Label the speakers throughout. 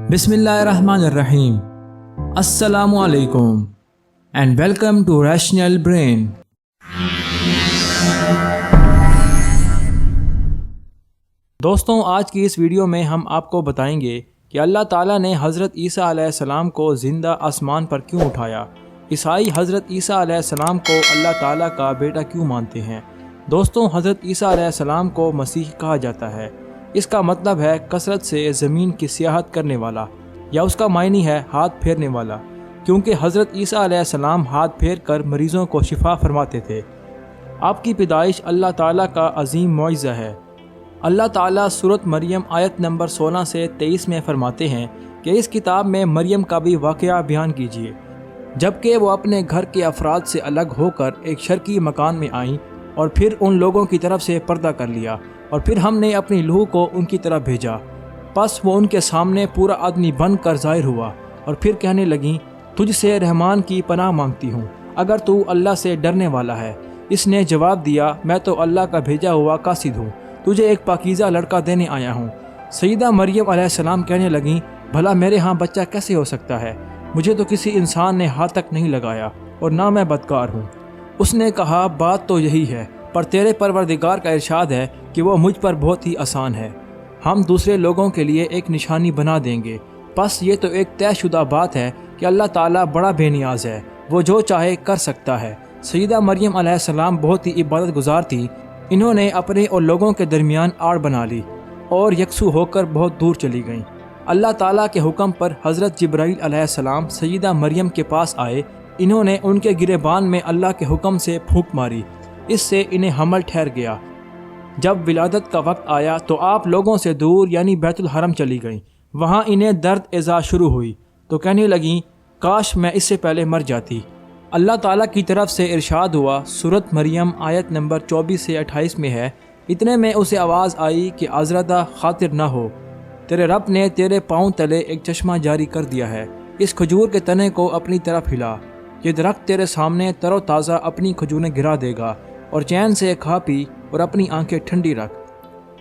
Speaker 1: Bismillahirrahmanirrahim. Assalamu alaikum and welcome to Rational Brain. دوستوں، آج کی اس ویڈیو میں ہم آپ کو بتائیں گے کہ اللہ تعالیٰ نے حضرت عیسیٰ علیہ السلام کو زندہ آسمان پر کیوں اٹھایا۔ عیسائی حضرت عیسیٰ علیہ السلام کو اللہ تعالیٰ کا بیٹا کیوں مانتے ہیں۔ دوستوں، حضرت عیسیٰ علیہ السلام کو مسیح کہا جاتا ہے۔ اس کا مطلب ہے کثرت سے زمین کی سیاحت کرنے والا، یا اس کا معنی ہے ہاتھ پھیرنے والا، کیونکہ حضرت عیسیٰ علیہ السلام ہاتھ پھیر کر مریضوں کو شفا فرماتے تھے۔ آپ کی پیدائش اللہ تعالیٰ کا عظیم معجزہ ہے۔ اللہ تعالیٰ سورۃ مریم آیت نمبر 16 سے 23 میں فرماتے ہیں کہ اس کتاب میں مریم کا بھی واقعہ بیان کیجیے، جبکہ وہ اپنے گھر کے افراد سے الگ ہو کر ایک شرقی مکان میں آئیں اور پھر ان لوگوں کی طرف سے پردہ کر لیا، اور پھر ہم نے اپنی لوح کو ان کی طرف بھیجا۔ پس وہ ان کے سامنے پورا آدمی بن کر ظاہر ہوا، اور پھر کہنے لگیں، تجھ سے رحمان کی پناہ مانگتی ہوں، اگر تو اللہ سے ڈرنے والا ہے۔ اس نے جواب دیا، میں تو اللہ کا بھیجا ہوا قاصد ہوں، تجھے ایک پاکیزہ لڑکا دینے آیا ہوں۔ سیدہ مریم علیہ السلام کہنے لگیں، بھلا میرے ہاں بچہ کیسے ہو سکتا ہے؟ مجھے تو کسی انسان نے ہاتھ تک نہیں لگایا، اور نہ میں بدکار ہوں۔ اس نے کہا، بات تو یہی ہے، پر تیرے پروردگار کا ارشاد ہے کہ وہ مجھ پر بہت ہی آسان ہے، ہم دوسرے لوگوں کے لیے ایک نشانی بنا دیں گے۔ پس یہ تو ایک طے شدہ بات ہے کہ اللہ تعالیٰ بڑا بے نیاز ہے، وہ جو چاہے کر سکتا ہے۔ سیدہ مریم علیہ السلام بہت ہی عبادت گزار تھی۔ انہوں نے اپنے اور لوگوں کے درمیان آڑ بنا لی اور یکسو ہو کر بہت دور چلی گئیں۔ اللہ تعالیٰ کے حکم پر حضرت جبرائیل علیہ السلام سیدہ مریم کے پاس آئے۔ انہوں نے ان کے گریبان میں اللہ کے حکم سے پھونک ماری، اس سے انہیں حمل ٹھہر گیا۔ جب ولادت کا وقت آیا تو آپ لوگوں سے دور یعنی بیت الحرم چلی گئیں۔ وہاں انہیں درد ازا شروع ہوئی تو کہنے لگیں، کاش میں اس سے پہلے مر جاتی۔ اللہ تعالیٰ کی طرف سے ارشاد ہوا، سورۃ مریم آیت نمبر 24 سے 28 میں ہے، اتنے میں اسے آواز آئی کہ آزردہ خاطر نہ ہو، تیرے رب نے تیرے پاؤں تلے ایک چشمہ جاری کر دیا ہے، اس کھجور کے تنے کو اپنی طرف ہلا، یہ درخت تیرے سامنے تر و تازہ اپنی کھجوریں گرا دے گا، اور چین سے کھا پی اور اپنی آنکھیں ٹھنڈی رکھ۔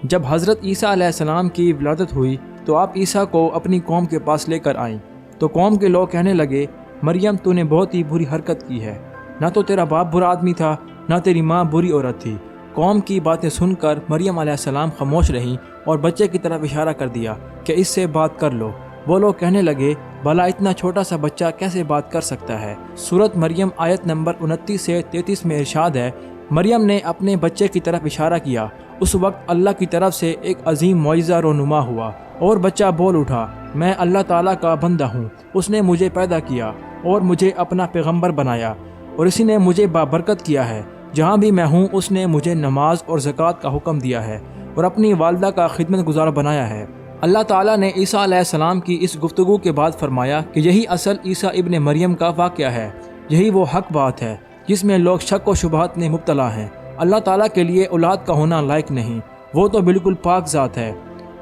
Speaker 1: جب حضرت عیسیٰ علیہ السلام کی ولادت ہوئی تو آپ عیسیٰ کو اپنی قوم کے پاس لے کر آئیں، تو قوم کے لوگ کہنے لگے، مریم تو نے بہت ہی بری حرکت کی ہے، نہ تو تیرا باپ برا آدمی تھا، نہ تیری ماں بری عورت تھی۔ قوم کی باتیں سن کر مریم علیہ السلام خاموش رہیں اور بچے کی طرف اشارہ کر دیا کہ اس سے بات کر لو۔ وہ لوگ کہنے لگے، بھلا اتنا چھوٹا سا بچہ کیسے بات کر سکتا ہے؟ سورۃ مریم آیت نمبر 29 سے 33 میں ارشاد ہے، مریم نے اپنے بچے کی طرف اشارہ کیا، اس وقت اللہ کی طرف سے ایک عظیم معجزہ رونما ہوا، اور بچہ بول اٹھا، میں اللہ تعالیٰ کا بندہ ہوں، اس نے مجھے پیدا کیا اور مجھے اپنا پیغمبر بنایا، اور اسی نے مجھے بابرکت کیا ہے، جہاں بھی میں ہوں اس نے مجھے نماز اور زکوٰۃ کا حکم دیا ہے، اور اپنی والدہ کا خدمت گزار بنایا ہے۔ اللہ تعالیٰ نے عیسیٰ علیہ السلام کی اس گفتگو کے بعد فرمایا کہ یہی اصل عیسیٰ ابن مریم کا واقعہ ہے، یہی وہ حق بات ہے جس میں لوگ شک و شبہات میں مبتلا ہیں۔ اللہ تعالیٰ کے لیے اولاد کا ہونا لائق نہیں، وہ تو بالکل پاک ذات ہے۔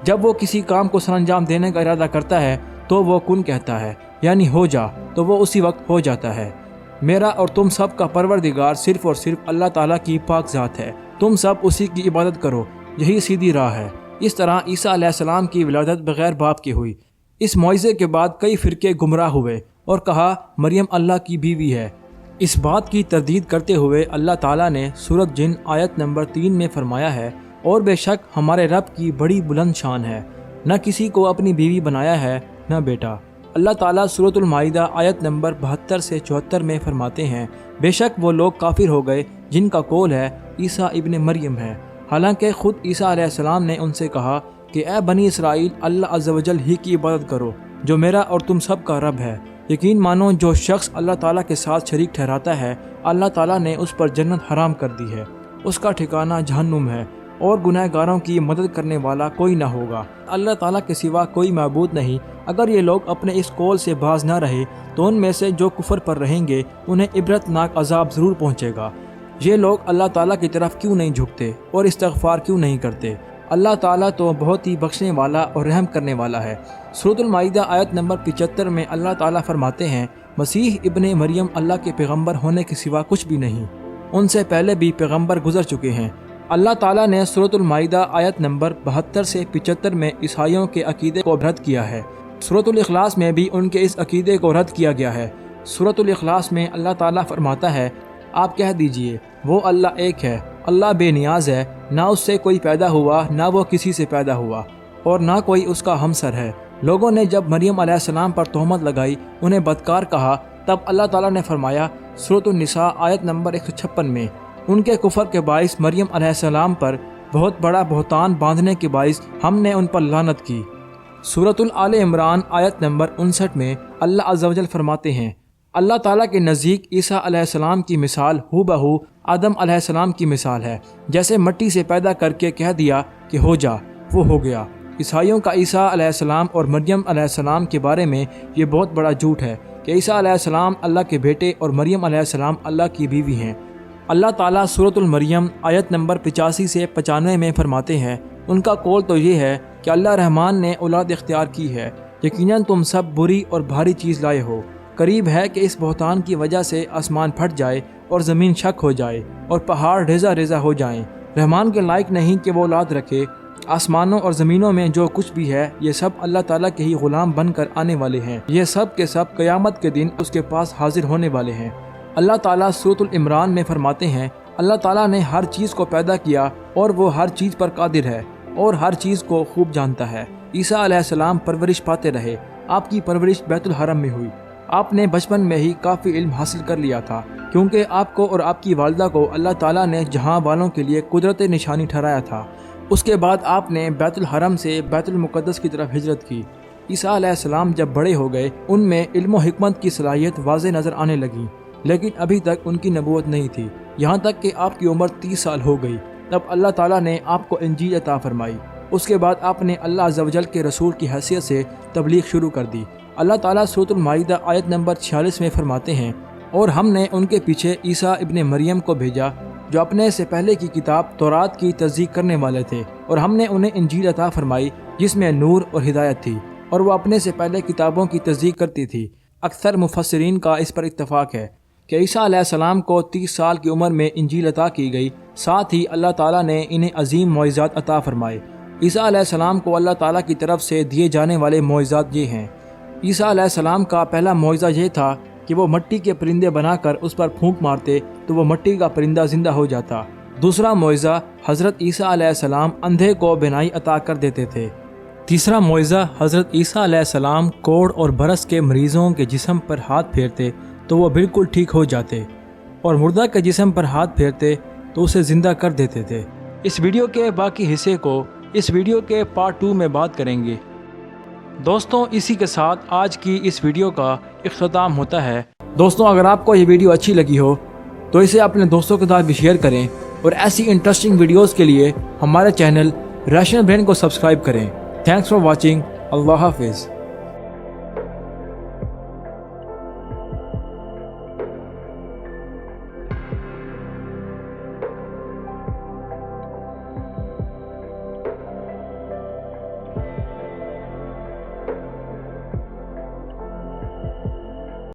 Speaker 1: جب وہ کسی کام کو سر انجام دینے کا ارادہ کرتا ہے تو وہ کن کہتا ہے، یعنی ہو جا، تو وہ اسی وقت ہو جاتا ہے۔ میرا اور تم سب کا پروردگار صرف اور صرف اللہ تعالیٰ کی پاک ذات ہے، تم سب اسی کی عبادت کرو، یہی سیدھی راہ ہے۔ اس طرح عیسیٰ علیہ السلام کی ولادت بغیر باپ کی ہوئی۔ اس معجزے کے بعد کئی فرقے گمراہ ہوئے اور کہا مریم اللہ کی بیوی ہے۔ اس بات کی تردید کرتے ہوئے اللہ تعالیٰ نے سورۃ جن آیت نمبر 3 میں فرمایا ہے، اور بے شک ہمارے رب کی بڑی بلند شان ہے، نہ کسی کو اپنی بیوی بنایا ہے نہ بیٹا۔ اللہ تعالیٰ سورۃ المائدہ آیت نمبر 72 سے 74 میں فرماتے ہیں، بے شک وہ لوگ کافر ہو گئے جن کا قول ہے عیسیٰ ابن مریم ہے، حالانکہ خود عیسیٰ علیہ السلام نے ان سے کہا کہ اے بنی اسرائیل، اللہ عز و جل ہی کی عبادت کرو جو میرا اور تم سب کا رب ہے۔ یقین مانو جو شخص اللہ تعالیٰ کے ساتھ شریک ٹھہراتا ہے، اللہ تعالیٰ نے اس پر جنت حرام کر دی ہے، اس کا ٹھکانہ جہنم ہے، اور گناہ گاروں کی مدد کرنے والا کوئی نہ ہوگا۔ اللہ تعالیٰ کے سوا کوئی معبود نہیں۔ اگر یہ لوگ اپنے اس قول سے باز نہ رہے تو ان میں سے جو کفر پر رہیں گے انہیں عبرت ناک عذاب ضرور پہنچے گا۔ یہ لوگ اللہ تعالیٰ کی طرف کیوں نہیں جھکتے اور استغفار کیوں نہیں کرتے؟ اللہ تعالیٰ تو بہت ہی بخشنے والا اور رحم کرنے والا ہے۔ سورۃ المائدہ آیت نمبر 75 میں اللہ تعالیٰ فرماتے ہیں، مسیح ابن مریم اللہ کے پیغمبر ہونے کے سوا کچھ بھی نہیں، ان سے پہلے بھی پیغمبر گزر چکے ہیں۔ اللہ تعالیٰ نے سورۃ المائدہ آیت نمبر 72 سے 75 میں عیسائیوں کے عقیدے کو رد کیا ہے۔ سورۃ الاخلاص میں بھی ان کے اس عقیدے کو رد کیا گیا ہے۔ سورۃ الاخلاص میں اللہ تعالیٰ فرماتا ہے، آپ کہہ دیجئے وہ اللہ ایک ہے، اللہ بے نیاز ہے، نہ اس سے کوئی پیدا ہوا نہ وہ کسی سے پیدا ہوا، اور نہ کوئی اس کا ہمسر ہے۔ لوگوں نے جب مریم علیہ السلام پر تہمت لگائی، انہیں بدکار کہا، تب اللہ تعالیٰ نے فرمایا سورۃ النساء آیت نمبر 156 میں، ان کے کفر کے باعث مریم علیہ السلام پر بہت بڑا بہتان باندھنے کے باعث ہم نے ان پر لعنت کی۔ سورۃ آل عمران آیت نمبر 59 میں اللہ عز و جل فرماتے ہیں، اللہ تعالیٰ کے نزدیک عیسیٰ علیہ السلام کی مثال ہو بہو آدم علیہ السلام کی مثال ہے، جیسے مٹی سے پیدا کر کے کہہ دیا کہ ہو جا، وہ ہو گیا۔ عیسائیوں کا عیسیٰ علیہ السلام اور مریم علیہ السلام کے بارے میں یہ بہت بڑا جھوٹ ہے کہ عیسیٰ علیہ السلام اللہ کے بیٹے اور مریم علیہ السلام اللہ کی بیوی ہیں۔ اللہ تعالیٰ سورۃ المریم آیت نمبر 85 سے 95 میں فرماتے ہیں، ان کا قول تو یہ ہے کہ اللہ رحمان نے اولاد اختیار کی ہے، یقیناً تم سب بری اور بھاری چیز لائے ہو، قریب ہے کہ اس بہتان کی وجہ سے آسمان پھٹ جائے اور زمین شک ہو جائے اور پہاڑ ریزہ ریزہ ہو جائیں۔ رحمان کے لائق نہیں کہ وہ اولاد رکھے۔ آسمانوں اور زمینوں میں جو کچھ بھی ہے یہ سب اللہ تعالیٰ کے ہی غلام بن کر آنے والے ہیں، یہ سب کے سب قیامت کے دن اس کے پاس حاضر ہونے والے ہیں۔ اللہ تعالیٰ سورۃ العمران میں فرماتے ہیں، اللہ تعالیٰ نے ہر چیز کو پیدا کیا اور وہ ہر چیز پر قادر ہے اور ہر چیز کو خوب جانتا ہے۔ عیسیٰ علیہ السلام پرورش پاتے رہے، آپ کی پرورش بیت الحرم میں ہوئی۔ آپ نے بچپن میں ہی کافی علم حاصل کر لیا تھا، کیونکہ آپ کو اور آپ کی والدہ کو اللہ تعالیٰ نے جہاں والوں کے لیے قدرت نشانی ٹھہرایا تھا۔ اس کے بعد آپ نے بیت الحرم سے بیت المقدس کی طرف ہجرت کی۔ عیسیٰ علیہ السلام جب بڑے ہو گئے، ان میں علم و حکمت کی صلاحیت واضح نظر آنے لگی، لیکن ابھی تک ان کی نبوت نہیں تھی، یہاں تک کہ آپ کی عمر 30 سال ہو گئی۔ تب اللہ تعالیٰ نے آپ کو انجیل عطا فرمائی۔ اس کے بعد آپ نے اللہ عز و جل کے رسول کی حیثیت سے تبلیغ شروع کر دی۔ اللہ تعالیٰ سورۃ المائدہ آیت نمبر 46 میں فرماتے ہیں، اور ہم نے ان کے پیچھے عیسیٰ ابن مریم کو بھیجا جو اپنے سے پہلے کی کتاب تورات کی تصدیق کرنے والے تھے، اور ہم نے انہیں انجیل عطا فرمائی جس میں نور اور ہدایت تھی، اور وہ اپنے سے پہلے کتابوں کی تصدیق کرتی تھی۔ اکثر مفسرین کا اس پر اتفاق ہے کہ عیسیٰ علیہ السلام کو 30 سال کی عمر میں انجیل عطا کی گئی، ساتھ ہی اللہ تعالیٰ نے انہیں عظیم معجزات عطا فرمائے۔ عیسیٰ علیہ السلام کو اللہ تعالیٰ کی طرف سے دیے جانے والے معجزات یہ ہیں۔ عیسیٰ علیہ السلام کا پہلا معجزہ یہ تھا کہ وہ مٹی کے پرندے بنا کر اس پر پھونک مارتے تو وہ مٹی کا پرندہ زندہ ہو جاتا۔ دوسرا معجزہ، حضرت عیسیٰ علیہ السلام اندھے کو بینائی عطا کر دیتے تھے۔ تیسرا معجزہ، حضرت عیسیٰ علیہ السلام کوڑ اور برس کے مریضوں کے جسم پر ہاتھ پھیرتے تو وہ بالکل ٹھیک ہو جاتے، اور مردہ کے جسم پر ہاتھ پھیرتے تو اسے زندہ کر دیتے تھے۔ اس ویڈیو کے باقی حصے کو اس ویڈیو کے پارٹ 2 میں بات کریں گے۔ دوستوں، اسی کے ساتھ آج کی اس ویڈیو کا اختتام ہوتا ہے۔ دوستوں، اگر آپ کو یہ ویڈیو اچھی لگی ہو تو اسے اپنے دوستوں کے ساتھ بھی شیئر کریں، اور ایسی انٹرسٹنگ ویڈیوز کے لیے ہمارے چینل ریشنل برین کو سبسکرائب کریں۔ Thanks for watching. اللہ حافظ۔